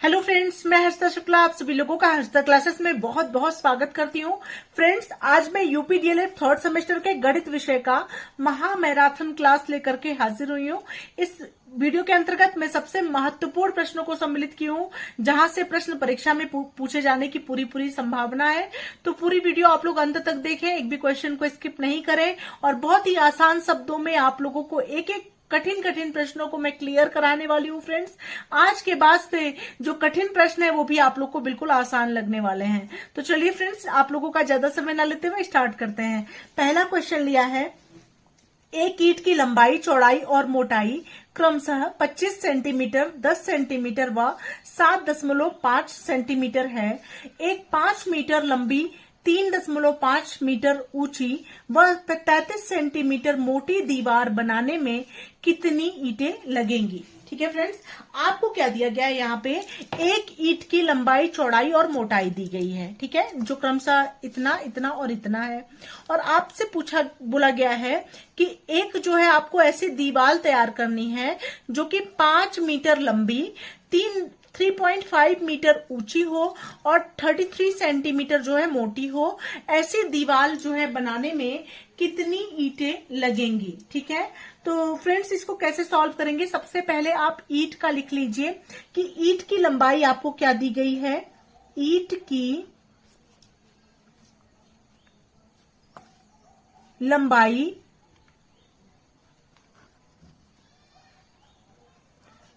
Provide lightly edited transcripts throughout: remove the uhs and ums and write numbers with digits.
Hello friends, मैं हर्षिता शुक्ला आप सभी लोगों का हर्षिता क्लासेस में बहुत बहुत स्वागत करती हूँ। फ्रेंड्स, आज मैं यूपी डीएलएड थर्ड सेमेस्टर के गणित विषय का महा मैराथन क्लास लेकर के हाजिर हुई हूँ। इस वीडियो के अंतर्गत मैं सबसे महत्वपूर्ण प्रश्नों को सम्मिलित की हूँ, जहां से प्रश्न परीक्षा में पूछे जाने की पूरी संभावना है। तो पूरी वीडियो आप लोग अंत तक देखें, एक भी क्वेश्चन को स्किप नहीं करें और बहुत ही आसान शब्दों में आप लोगों को एक एक कठिन प्रश्नों को मैं क्लियर कराने वाली हूँ। फ्रेंड्स, आज के बाद से जो कठिन प्रश्न है वो भी आप लोग को बिल्कुल आसान लगने वाले हैं। तो चलिए फ्रेंड्स, आप लोगों का ज्यादा समय न लेते हुए स्टार्ट करते हैं। पहला क्वेश्चन लिया है, एक ईंट की लंबाई, चौड़ाई और मोटाई क्रमशः 25 सेंटीमीटर, 10 सेंटीमीटर व 7.5 सेंटीमीटर है। एक 5 मीटर लंबी, 3.5 मीटर ऊंची व 33 सेंटीमीटर मोटी दीवार बनाने में कितनी ईंटें लगेंगी। ठीक है फ्रेंड्स, आपको क्या दिया गया है, यहाँ पे एक ईंट की लंबाई, चौड़ाई और मोटाई दी गई है। ठीक है, जो क्रमशः इतना, इतना और इतना है। और आपसे बोला गया है कि एक जो है आपको ऐसी दीवार तैयार करनी है जो कि 5 मीटर लंबी, 3.5 मीटर ऊंची हो और 33 सेंटीमीटर जो है मोटी हो। ऐसी दीवार जो है बनाने में कितनी ईंटें लगेंगी। ठीक है, तो फ्रेंड्स इसको कैसे सॉल्व करेंगे, सबसे पहले आप ईंट का लिख लीजिए कि ईंट की लंबाई आपको क्या दी गई है। ईंट की लंबाई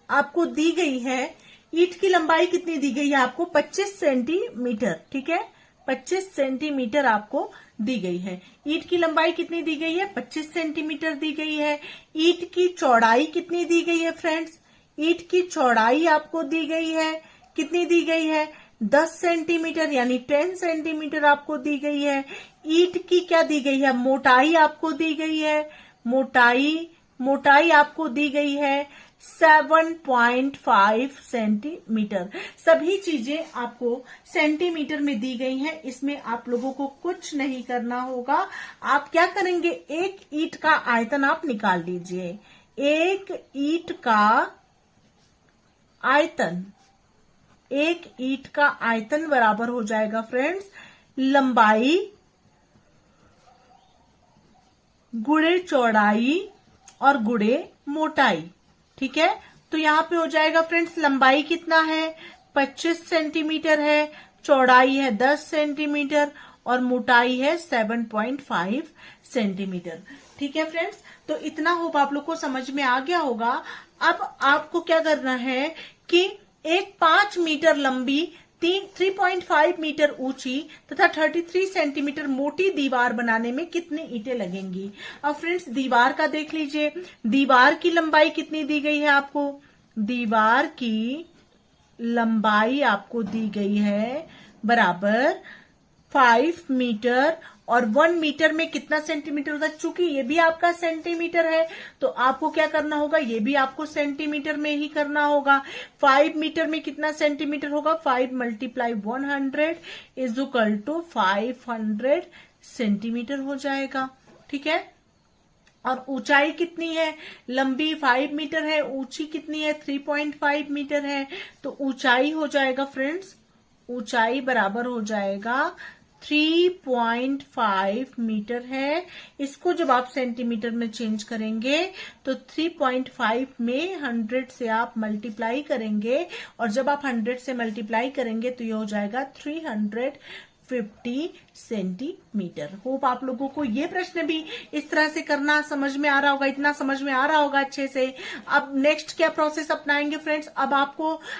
आपको दी गई है, ईंट की लंबाई कितनी दी गई है आपको, 25 सेंटीमीटर। ठीक है, 25 सेंटीमीटर आपको दी गई है। ईंट की लंबाई कितनी दी गई है, 25 सेंटीमीटर दी गई है। ईंट की चौड़ाई कितनी दी गई है फ्रेंड्स, ईंट की चौड़ाई आपको दी गई है, कितनी दी गई है, 10 सेंटीमीटर यानी 10 सेंटीमीटर आपको दी गई है। ईंट की क्या दी गई है, मोटाई आपको दी गई है, मोटाई आपको दी गई है 7.5 सेंटीमीटर। सभी चीजें आपको सेंटीमीटर में दी गई हैं, इसमें आप लोगों को कुछ नहीं करना होगा। आप क्या करेंगे, एक ईंट का आयतन आप निकाल लीजिए। एक ईंट का आयतन बराबर हो जाएगा फ्रेंड्स लंबाई गुणे चौड़ाई और गुणे मोटाई। ठीक है, तो यहाँ पे हो जाएगा फ्रेंड्स, लंबाई कितना है, 25 सेंटीमीटर है, चौड़ाई है 10 सेंटीमीटर और मोटाई है 7.5 सेंटीमीटर। ठीक है फ्रेंड्स, तो इतना होप आप लोग को समझ में आ गया होगा। अब आपको क्या करना है कि एक 5 मीटर लंबी, 3.5 मीटर ऊंची तथा 33 सेंटीमीटर मोटी दीवार बनाने में कितनी ईंटें लगेंगी। अब फ्रेंड्स दीवार का देख लीजिए, दीवार की लंबाई कितनी दी गई है आपको, दीवार की लंबाई आपको दी गई है बराबर 5 मीटर और 1 मीटर में कितना सेंटीमीटर होता है। चूंकि ये भी आपका सेंटीमीटर है तो आपको क्या करना होगा, ये भी आपको सेंटीमीटर में ही करना होगा। 5 मीटर में कितना सेंटीमीटर होगा, 5 × 100 इज इक्वल टू 500 सेंटीमीटर हो जाएगा। ठीक है, और ऊंचाई कितनी है, लंबी 5 मीटर है, ऊंची कितनी है, 3.5 मीटर है। तो ऊंचाई हो जाएगा फ्रेंड्स, ऊंचाई बराबर हो जाएगा 3.5 मीटर है। इसको जब आप सेंटीमीटर में चेंज करेंगे तो 3.5 में 100 से आप मल्टीप्लाई करेंगे और जब आप 100 से मल्टीप्लाई करेंगे तो ये हो जाएगा 350 सेंटीमीटर। होप आप लोगों को ये प्रश्न भी इस तरह से करना समझ में आ रहा होगा, इतना समझ में आ रहा होगा अच्छे से। अब नेक्स्ट क्या प्रोसेस अपनाएंगे फ्रेंड्स, अब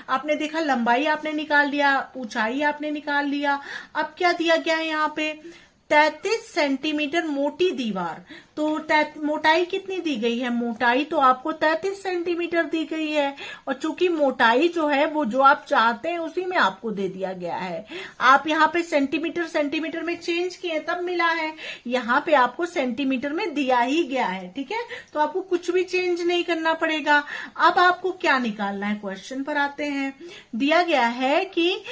आपने देखा लंबाई आपने निकाल लिया, ऊंचाई आपने निकाल लिया। अब क्या दिया गया है यहाँ पे, 33 सेंटीमीटर मोटी दीवार। तो मोटाई कितनी दी गई है, मोटाई तो आपको 33 सेंटीमीटर दी गई है और चूंकि मोटाई जो है वो जो आप चाहते हैं उसी में आपको दे दिया गया है। आप यहाँ पे सेंटीमीटर में चेंज किए तब मिला है, यहाँ पे आपको सेंटीमीटर में दिया ही गया है। ठीक है, तो आपको कुछ भी चेंज नहीं करना पड़ेगा। अब आपको क्या निकालना है, क्वेश्चन पर आते हैं। दिया गया है कि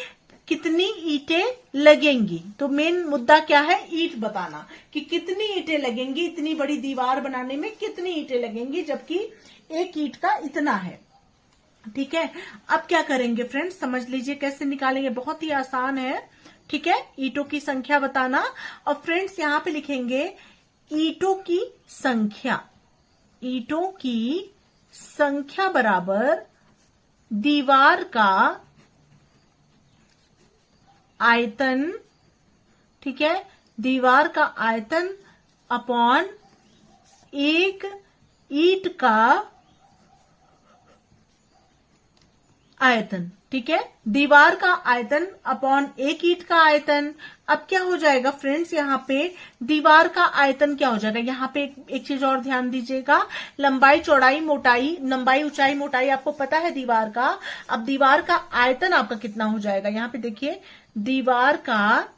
कितनी ईंटें लगेंगी, तो मेन मुद्दा क्या है, ईंट बताना कि कितनी ईंटें लगेंगी, इतनी बड़ी दीवार बनाने में कितनी ईंटें लगेंगी, जबकि एक ईंट का इतना है। ठीक है। अब क्या करेंगे फ्रेंड्स, समझ लीजिए कैसे निकालेंगे, बहुत ही आसान है। ठीक है, ईंटों की संख्या बताना। और फ्रेंड्स यहां पे लिखेंगे ईंटों की संख्या, ईंटों की संख्या बराबर दीवार का आयतन, ठीक है, दीवार का आयतन अपॉन एक ईंट का आयतन। ठीक है, दीवार का आयतन अपॉन एक ईंट का आयतन। अब क्या हो जाएगा फ्रेंड्स, यहाँ पे दीवार का आयतन क्या हो जाएगा, यहाँ पे एक चीज और ध्यान दीजिएगा, लंबाई चौड़ाई मोटाई, लंबाई ऊंचाई मोटाई आपको पता है दीवार का। अब दीवार का आयतन आपका कितना हो जाएगा, यहाँ पे देखिए दीवार का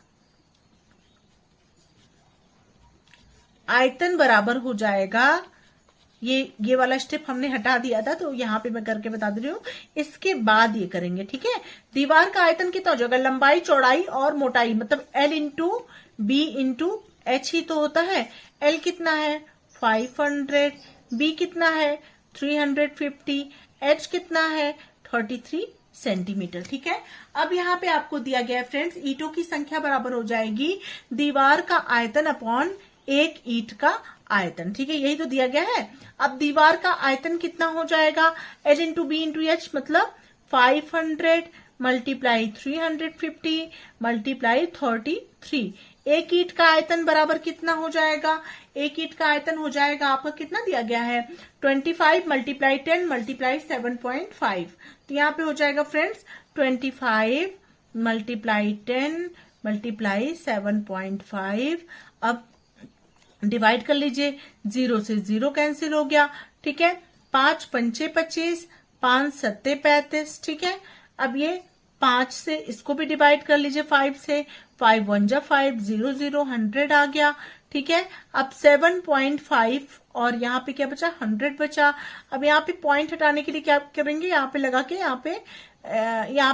आयतन बराबर हो जाएगा, ये वाला स्टेप हमने हटा दिया था तो यहाँ पे मैं करके बता दे रही हूँ, इसके बाद ये करेंगे। ठीक है, दीवार का आयतन कितना हो जाएगा, लंबाई चौड़ाई और मोटाई, मतलब L into B into H ही तो होता है। L कितना है 500, B कितना है 350, H कितना है 33 सेंटीमीटर। ठीक है, अब यहाँ पे आपको दिया गया है फ्रेंड्स, ईंटों की संख्या बराबर हो जाएगी दीवार का आयतन अपॉन एक ईंट का आयतन। ठीक है, यही तो दिया गया है। अब दीवार का आयतन कितना हो जाएगा, L into B into H, मतलब 500 मल्टीप्लाई 350 मल्टीप्लाई 33। एक ईंट का आयतन बराबर कितना हो जाएगा, एक ईंट का आयतन हो जाएगा आपका कितना दिया गया है 25 मल्टीप्लाई 10 मल्टीप्लाई 7.5। तो यहाँ पे हो जाएगा फ्रेंड्स 25 मल्टीप्लाई 10 मल्टीप्लाई 7.5। अब डिवाइड कर लीजिए, 0 से 0 कैंसिल हो गया। ठीक है, 5 पंचे 25, 5 सत्ते 35। ठीक है, अब ये 5 से इसको भी डिवाइड कर लीजिए 5 से, 5 1 जा 5, 0 0 100 आ गया। ठीक है, अब 7.5 और यहाँ पे क्या बचा 100 बचा। अब यहाँ पे पॉइंट हटाने के लिए क्या करेंगे, यहाँ पे लगा के यहाँ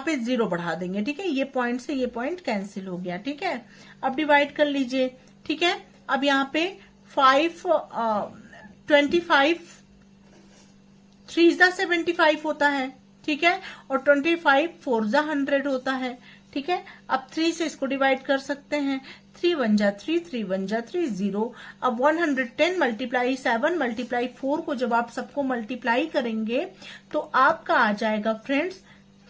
पे 0 बढ़ा देंगे। ठीक है, ये पॉइंट से ये पॉइंट कैंसिल हो गया। ठीक है, अब डिवाइड कर लीजिए। ठीक है, अब यहाँ पे 25 3 जा 75 होता है। ठीक है, और 25 4 जा 100 होता है। ठीक है, अब 3 से इसको डिवाइड कर सकते हैं, 3 1 जा 3, 3 1 जा 3, 0। अब 110 मल्टीप्लाई 7 मल्टीप्लाई 4 को जब आप सबको मल्टीप्लाई करेंगे तो आपका आ जाएगा फ्रेंड्स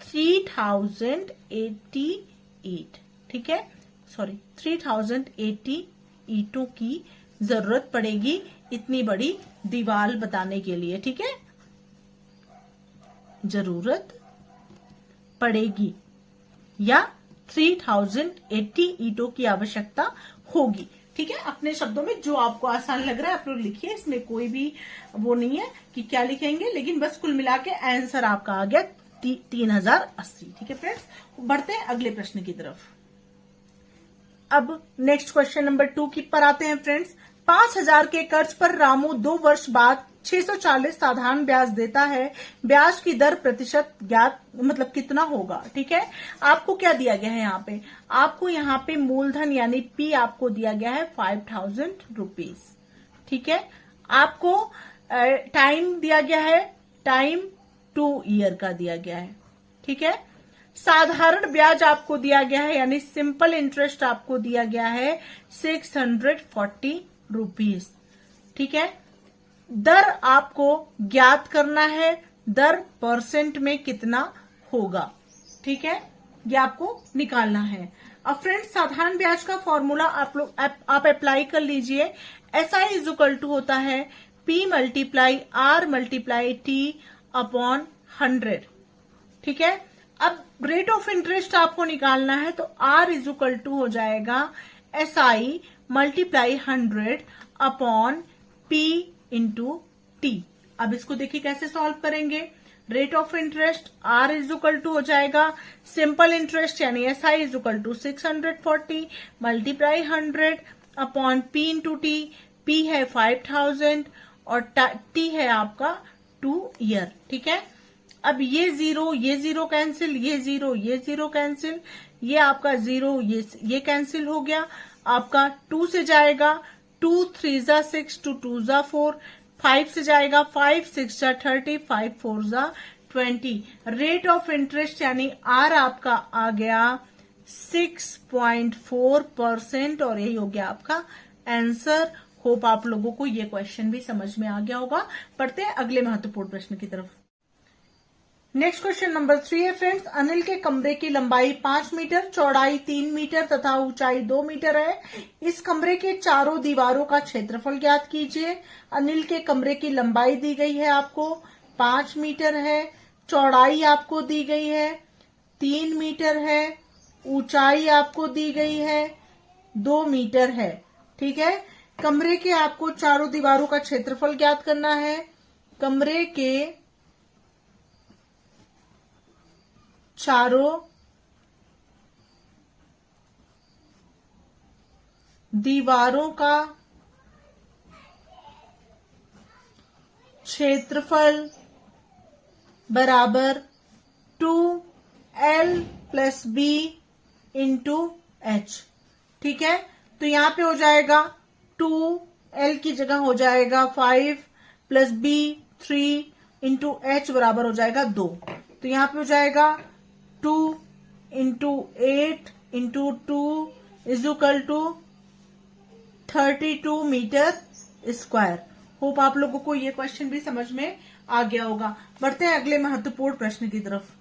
3088। ठीक है, सॉरी 3080 ईंटों की जरूरत पड़ेगी इतनी बड़ी दीवार बनाने के लिए। ठीक है, जरूरत पड़ेगी या 3080 ईंटों की आवश्यकता होगी। ठीक है, अपने शब्दों में जो आपको आसान लग रहा है आप लोग लिखिए, इसमें कोई भी वो नहीं है कि क्या लिखेंगे, लेकिन बस कुल मिला के आंसर आपका आ गया 3080। ठीक है फ्रेंड्स, बढ़ते हैं अगले प्रश्न की तरफ। अब नेक्स्ट क्वेश्चन नंबर 2 की पर आते हैं फ्रेंड्स। 5000 के कर्ज पर रामू 2 वर्ष बाद 640 साधारण ब्याज देता है, ब्याज की दर प्रतिशत ज्ञात, मतलब कितना होगा। ठीक है, आपको क्या दिया गया है यहाँ पे, आपको यहाँ पे मूलधन यानी P आपको दिया गया है 5000 रुपीज। ठीक है, आपको टाइम दिया गया है, टाइम 2 ईयर का दिया गया है। ठीक है, साधारण ब्याज आपको दिया गया है यानी सिंपल इंटरेस्ट आपको दिया गया है 640 रुपीज। ठीक है, दर आपको ज्ञात करना है, दर परसेंट में कितना होगा। ठीक है, ये आपको निकालना है। अब फ्रेंड्स साधारण ब्याज का फॉर्मूला आप अप्लाई कर लीजिए। SI इज इक्वल टू होता है P multiply R multiply T upon 100। ठीक है, अब रेट ऑफ इंटरेस्ट आपको निकालना है तो R इज इक्वल टू हो जाएगा SI multiply 100 upon P into T। अब इसको देखिए कैसे सॉल्व करेंगे। Rate of interest R is equal to हो जाएगा सिंपल इंटरेस्ट यानी SI is equal to 640 multiply 100 upon P into T। P है 5000 और T है आपका 2 ईयर। ठीक है, अब ये 0 कैंसिल, ये 0 कैंसिल, ये आपका 0 ये कैंसिल हो गया, आपका 2 से जाएगा 2 3 जा 6, 2 2 जा 4, 5 से जाएगा 5 6 जा 30, 5 4 जा 20। रेट ऑफ इंटरेस्ट यानी आर आपका आ गया 6.4% और यही हो गया आपका आंसर। होप आप लोगों को ये क्वेश्चन भी समझ में आ गया होगा। पढ़ते हैं अगले महत्वपूर्ण प्रश्न की तरफ। नेक्स्ट क्वेश्चन नंबर 3 है फ्रेंड्स, अनिल के कमरे की लंबाई 5 मीटर, चौड़ाई 3 मीटर तथा ऊंचाई 2 मीटर है। इस कमरे के चारों दीवारों का क्षेत्रफल ज्ञात कीजिए। अनिल के कमरे की लंबाई दी गई है आपको 5 मीटर है, चौड़ाई आपको दी गई है 3 मीटर है, ऊंचाई आपको दी गई है 2 मीटर है। ठीक है, कमरे के आपको चारों दीवारों का क्षेत्रफल ज्ञात करना है। कमरे के चारों दीवारों का क्षेत्रफल बराबर 2L + B इंटू H। ठीक है, तो यहां पे हो जाएगा 2L की जगह हो जाएगा 5 + B 3 इंटू H बराबर हो जाएगा 2। तो यहां पे हो जाएगा 2 into 8 into 2 equal to 32 metre square. Hope आप लोगों को ये क्वेश्चन भी समझ में आ गया होगा। बढ़ते हैं अगले महत्वपूर्ण प्रश्न की तरफ।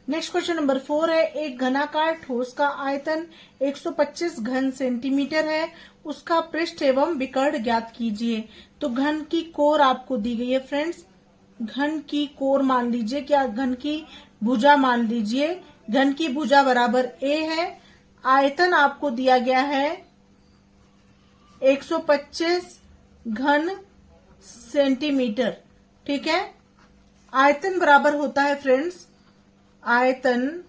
नेक्स्ट क्वेश्चन नंबर 4 है, एक घनाकार ठोस का आयतन 125 घन सेंटीमीटर है, उसका पृष्ठ एवं विकर्ण ज्ञात कीजिए। तो घन की कोर आपको दी गई है फ्रेंड्स, घन की कोर मान लीजिए, क्या घन की भुजा मान लीजिए। घन की भुजा बराबर a है, आयतन आपको दिया गया है 125 घन सेंटीमीटर। ठीक है, आयतन बराबर होता है फ्रेंड्स, आयतन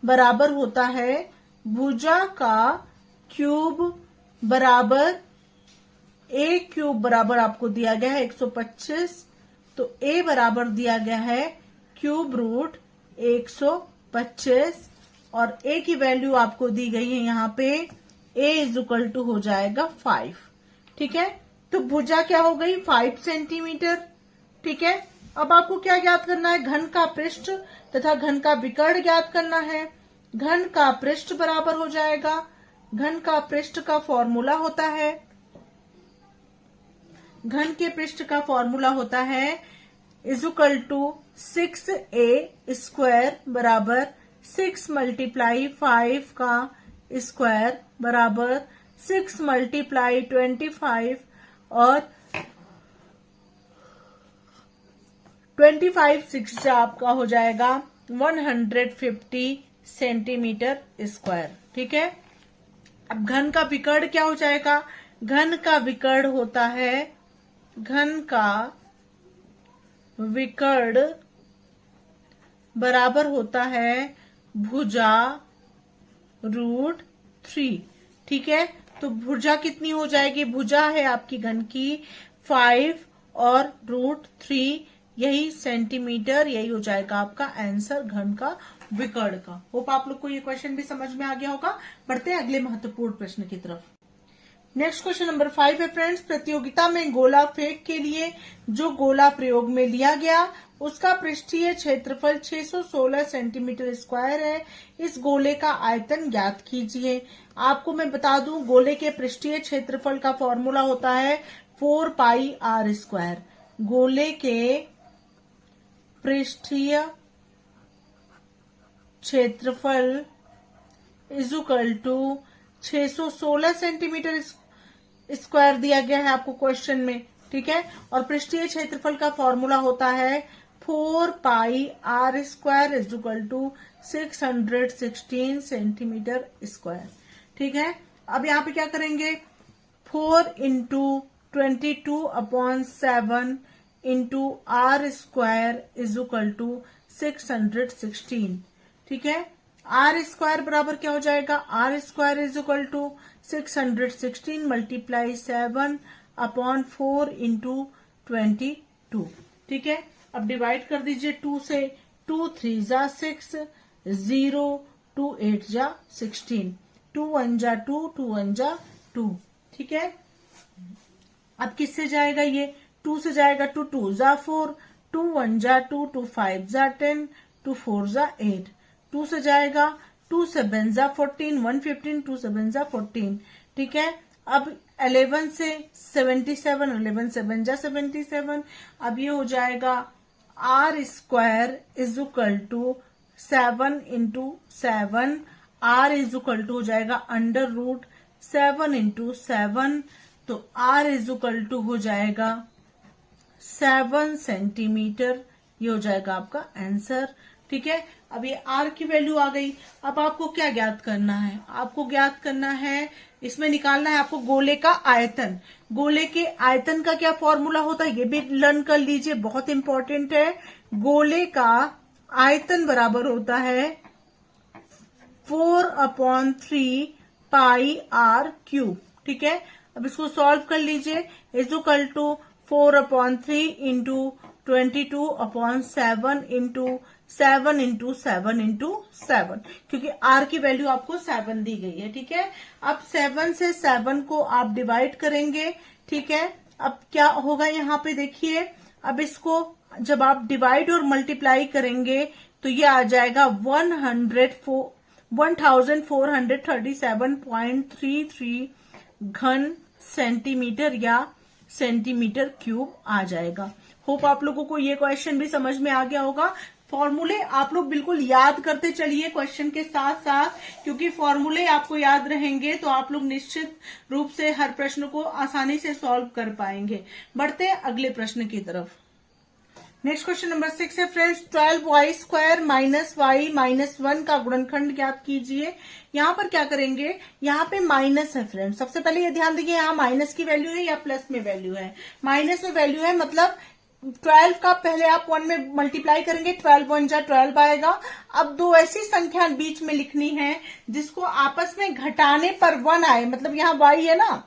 बराबर होता है भुजा का क्यूब बराबर a क्यूब बराबर आपको दिया गया है 125, तो a बराबर दिया गया है क्यूब रूट 125 और a की वैल्यू आपको दी गई है यहाँ पे a इक्वल टू हो जाएगा 5। ठीक है, तो भुजा क्या हो गई 5 सेंटीमीटर। ठीक है, अब आपको क्या ज्ञात करना है, घन का पृष्ठ तथा घन का विकर्ण ज्ञात करना है। घन का पृष्ठ बराबर हो जाएगा, घन का पृष्ठ का फॉर्मूला होता है, घन के पृष्ठ का फॉर्मूला होता है इक्वल टू 6a² बराबर 6 × 5 का स्क्वायर बराबर 6 × 25 और 25 6 आपका हो जाएगा 150 सेंटीमीटर स्क्वायर। ठीक है, अब घन का विकर्ण क्या हो जाएगा, घन का विकर्ण होता है, घन का विकर्ण बराबर होता है भुजा रूट 3। ठीक है, तो भुजा कितनी हो जाएगी, भुजा है आपकी घन की 5 और रूट 3, यही सेंटीमीटर, यही हो जाएगा आपका आंसर घन का विकर्ण का। होप आप लोग को ये क्वेश्चन भी समझ में आ गया होगा। बढ़ते हैं अगले महत्वपूर्ण प्रश्न की तरफ। नेक्स्ट क्वेश्चन नंबर 5 है फ्रेंड्स, प्रतियोगिता में गोला फेंक के लिए जो गोला प्रयोग में लिया गया उसका पृष्ठीय क्षेत्रफल 616 सेंटीमीटर स्क्वायर है। इस गोले का आयतन ज्ञात कीजिए। आपको मैं बता दूं, गोले के पृष्ठीय क्षेत्रफल का फॉर्मूला होता है 4πr²। गोले के पृष्ठीय क्षेत्रफल इक्वल टू 616 सेंटीमीटर स्क्वायर दिया गया है आपको क्वेश्चन में। ठीक है, और पृष्ठीय क्षेत्रफल का फॉर्मूला होता है 4πr² equal to 616 centimetre square. ठीक है, अब यहाँ पे क्या करेंगे, 4 × 22/7 इंटू r² इक्वल टू 616। ठीक है, r² बराबर क्या हो जाएगा, r² इक्वल टू 616 × 7/4 इंटू 22। ठीक है, अब डिवाइड कर दीजिए 2 से, 2 3 जा 6, 0 2 8 जा 16, 2 1 जा 2, 2 1 जा 2। ठीक है, अब किससे जाएगा ये, 2 से जाएगा 2 2 जा 4, 2 1 जा 2, 2 5 जा 10, 2 4 जा 8, 2 से जाएगा 2 7 जा 14, 1 15, 2 7 जा 14, ठीक है। अब 11 से 77, 11 7 जा 77, अब ये हो जाएगा r square is equal to 7 into 7, r is equal to हो जाएगा अंडर रूट 7 इंटू 7, तो r इज इक्वल टू हो जाएगा 7 सेंटीमीटर। ये हो जाएगा आपका आंसर, ठीक है। अब ये r की वैल्यू आ गई। अब आपको क्या ज्ञात करना है? आपको ज्ञात करना है, इसमें निकालना है आपको गोले का आयतन। गोले के आयतन का क्या फॉर्मूला होता है ये भी लर्न कर लीजिए, बहुत इंपॉर्टेंट है। गोले का आयतन बराबर होता है 4/3 पाई r क्यूब, ठीक है। अब इसको सॉल्व कर लीजिए, is equal to 4/3 into 22/7 into 7 into 7 into 7, क्योंकि r की वैल्यू आपको 7 दी गई है, ठीक है। अब 7 से 7 को आप डिवाइड करेंगे, ठीक है। अब क्या होगा यहाँ पे देखिए, अब इसको जब आप डिवाइड और मल्टीप्लाई करेंगे तो ये आ जाएगा 1437.33 घन सेंटीमीटर या सेंटीमीटर क्यूब आ जाएगा। होप आप लोगों को ये क्वेश्चन भी समझ में आ गया होगा। फॉर्मूले आप लोग बिल्कुल याद करते चलिए क्वेश्चन के साथ साथ, क्योंकि फॉर्मूले आपको याद रहेंगे तो आप लोग निश्चित रूप से हर प्रश्न को आसानी से सॉल्व कर पाएंगे। बढ़ते हैं अगले प्रश्न की तरफ। नेक्स्ट क्वेश्चन नंबर 6 है friends, 12y square minus y minus 1 का गुणनखंड ज्ञात कीजिए। यहाँ पर क्या करेंगे, यहाँ पे माइनस है फ्रेंड्स। सबसे पहले ये ध्यान दीजिए, यहाँ माइनस की वैल्यू है या प्लस में वैल्यू है? माइनस में वैल्यू है, मतलब 12 का पहले आप 1 में मल्टीप्लाई करेंगे, 12 1 जा 12 आएगा। अब दो ऐसी संख्या बीच में लिखनी है जिसको आपस में घटाने पर 1 आए, मतलब यहाँ y है ना,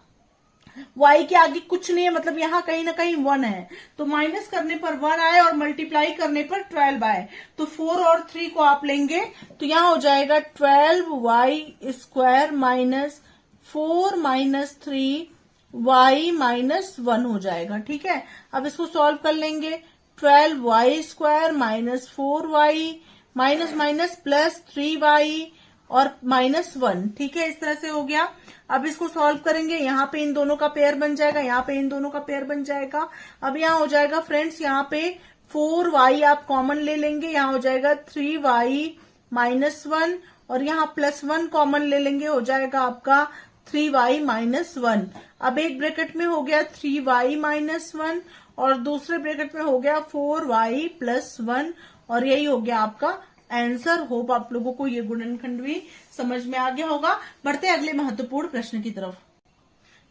y के आगे कुछ नहीं है, मतलब यहाँ कहीं ना कहीं 1 है, तो माइनस करने पर 1 आए और मल्टीप्लाई करने पर 12 आए, तो 4 और 3 को आप लेंगे तो यहाँ हो जाएगा 12y square minus 4 minus 3y minus 1 हो जाएगा, ठीक है। अब इसको सॉल्व कर लेंगे, 12y square minus 4y minus minus plus 3y और माइनस 1, ठीक है, इस तरह से हो गया। अब इसको सॉल्व करेंगे, यहाँ पे इन दोनों का पेयर बन जाएगा, यहाँ पे इन दोनों का पेयर बन जाएगा। अब यहाँ हो जाएगा फ्रेंड्स, यहाँ पे 4y आप कॉमन ले लेंगे, यहाँ हो जाएगा 3y माइनस 1 और यहाँ प्लस 1 कॉमन ले लेंगे, हो जाएगा आपका 3y माइनस 1। अब एक ब्रैकेट में हो गया 3y माइनस 1 और दूसरे ब्रैकेट में हो गया 4y प्लस 1 और यही हो गया आपका आंसर। होप आप लोगों को ये गुणनखंड भी समझ में आ गया होगा। बढ़ते हैं अगले महत्वपूर्ण प्रश्न की तरफ।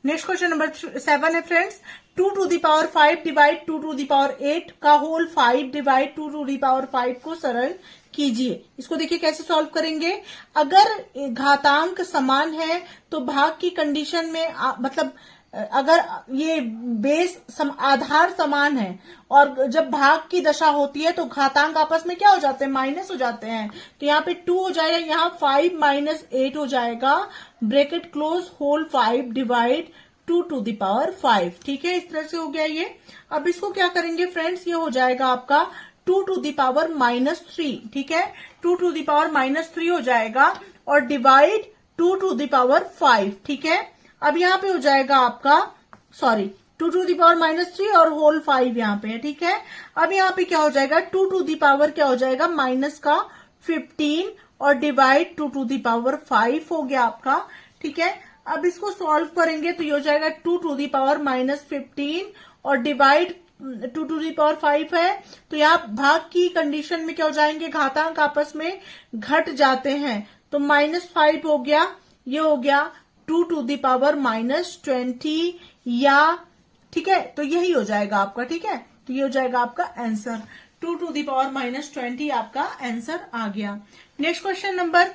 नेक्स्ट क्वेश्चन नंबर 7 है friends, 2 to the power 5 divide 2 to the power 8 का whole 5 divide 2 to the power 5 को सरल कीजिए। इसको देखिए कैसे सॉल्व करेंगे। अगर घातांक समान है तो भाग की कंडीशन में मतलब अगर ये बेस आधार समान है और जब भाग की दशा होती है तो घातांक आपस में क्या हो जाते हैं, माइनस हो जाते हैं, तो यहाँ पे 2 हो जाएगा, यहाँ 5 माइनस 8 हो जाएगा, bracket close, whole 5 divide 2 to the power 5, ठीक है, इस तरह से हो गया ये। अब इसको क्या करेंगे फ्रेंड्स, ये हो जाएगा आपका 2 टू द पावर माइनस 3, ठीक है, 2 टू द पावर माइनस 3 हो जाएगा और डिवाइड 2 टू द पावर 5, ठीक है। अब यहाँ पे हो जाएगा आपका 2 टू दी पावर माइनस 3 और होल 5 यहाँ पे है, ठीक है। अब यहाँ पे क्या हो जाएगा, 2 टू दी पावर क्या हो जाएगा, माइनस का 15 और डिवाइड 2 टू दी पावर 5 हो गया आपका, ठीक है। अब इसको सॉल्व करेंगे तो ये हो जाएगा 2 टू दी पावर माइनस 15 और डिवाइड 2 टू दी पावर 5 है, तो यहाँ भाग की कंडीशन में क्या हो जाएंगे, घातांक आपस में घट जाते हैं, तो -5 हो गया, ये हो गया 2 टू दी पावर माइनस 20 या, ठीक है, तो यही हो जाएगा आपका, ठीक है, तो ये हो जाएगा आपका answer, 2 to the power minus 20 आपका आंसर आ गया। नेक्स्ट क्वेश्चन नंबर,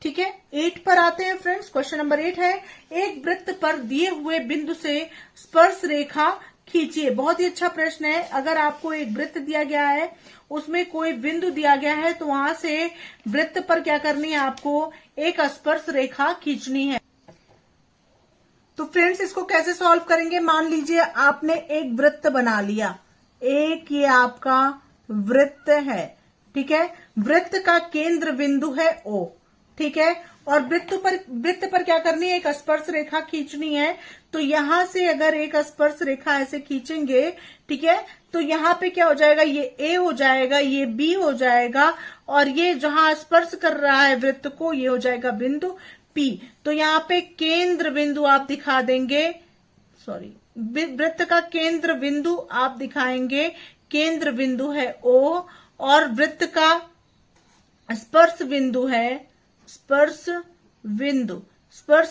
ठीक है, 8 पर आते हैं फ्रेंड्स। क्वेश्चन नंबर 8 है, एक वृत्त पर दिए हुए बिंदु से स्पर्श रेखा खींचिए। बहुत ही अच्छा प्रश्न है। अगर आपको एक वृत्त दिया गया है, उसमें कोई बिंदु दिया गया है, तो वहां से वृत्त पर क्या करनी है, आपको एक स्पर्श रेखा खींचनी है। तो फ्रेंड्स इसको कैसे सॉल्व करेंगे, मान लीजिए आपने एक वृत्त बना लिया, एक ये आपका वृत्त है, ठीक है। वृत्त का केंद्र बिंदु है O, ठीक है। और वृत्त पर क्या करनी है, एक स्पर्श रेखा खींचनी है। तो यहां से अगर एक स्पर्श रेखा ऐसे खींचेंगे, ठीक है, तो यहाँ पे क्या हो जाएगा, ये A हो जाएगा, ये B हो जाएगा, और ये जहां स्पर्श कर रहा है वृत्त को, ये हो जाएगा बिंदु P। तो यहाँ पे केंद्र बिंदु आप दिखा देंगे, सॉरी, वृत्त का केंद्र बिंदु आप दिखाएंगे, केंद्र बिंदु है O, और वृत्त का स्पर्श बिंदु है, स्पर्श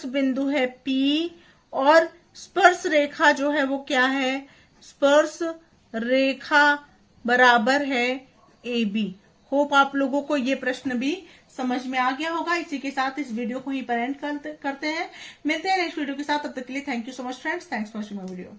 बिंदु है P, और स्पर्श रेखा जो है वो क्या है, स्पर्श रेखा बराबर है AB। होप आप लोगों को ये प्रश्न भी समझ में आ गया होगा। इसी के साथ इस वीडियो को ही पर एंड करते हैं। मिलते हैं नेक्स्ट वीडियो के साथ, तब तक के लिए thank you so much friends, thanks for watching my video.